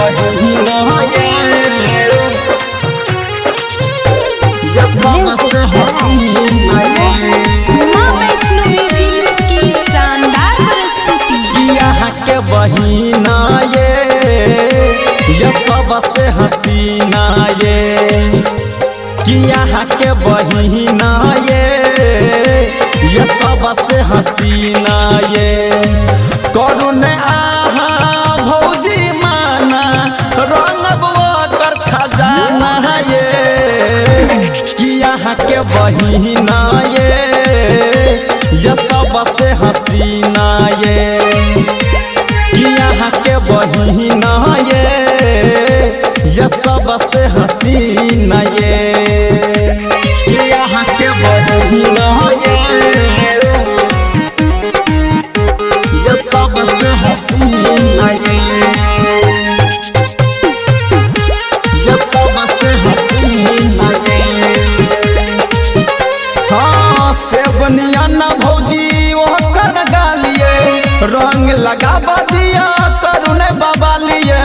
बहिना ये ये सबसे हसीना ये माँ वैष्णवी फिल्म्स की शानदार प्रस्तुति। यहाँ के बहिना ये सबसे हसीना ये कि यहाँ के बहिना ये सबसे हसीना ये करुण आहा भौजी माना रंग कर खजाना ये कि यहाँ के बहिना ये सबसे हसीना ये कि यहाँ के बहिना ये सबसे हसीना ये कि यहाँ के बहिना ये सबसे हसीना ये सबसे हसीना ये हाँ सेवनिया ना भौजी वो कर गालिए रंग लगा दिया करुण बाबा लिए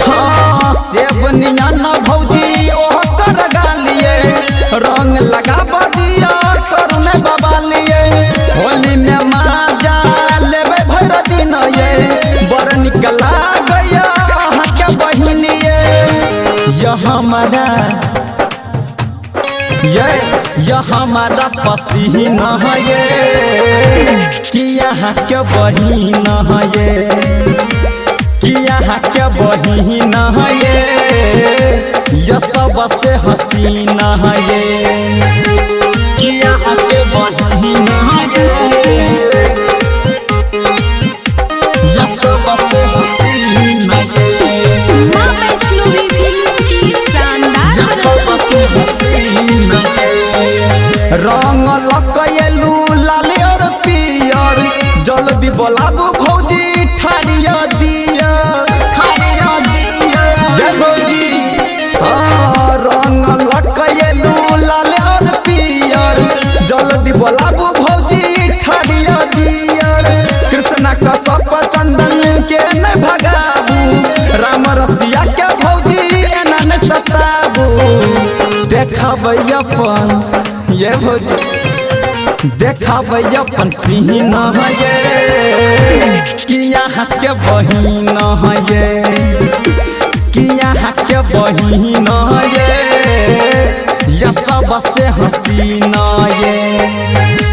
हाँ सेवनिया ना भौजी वो कर गालिए रंग लगा दिया करुण बाबा लिए होली में माजा लेबे भर दिन ये बर निकला गया के बहिनी ये हमारा ये हमारा पसीना ये कि यहाँ के बहिना ये कि यहाँ के बहिना ये सबसे हसीना ये कि यहाँ के बहिना ये सबसे हसीना ये माँ वैष्णवी फिल्म्स की शानदार प्रस्तुति। रंग लकयलू लाल और पियर जल्दी बोलाबू भौजी ठाड़िया दिया भौजी हाँ रंग लकयलू लाल और पियर जल्दी बोलाबू भौजी ठाड़िया दिया कृष्णा का सप चंदन के न भगाबू राम रसिया के भौजी एना न सताबू देखबै अपन ये भौजी देखबै अपन सीना ये कि यहाँ के बहिना ये कि यहाँ के बहिना ये सबसे हसीना ये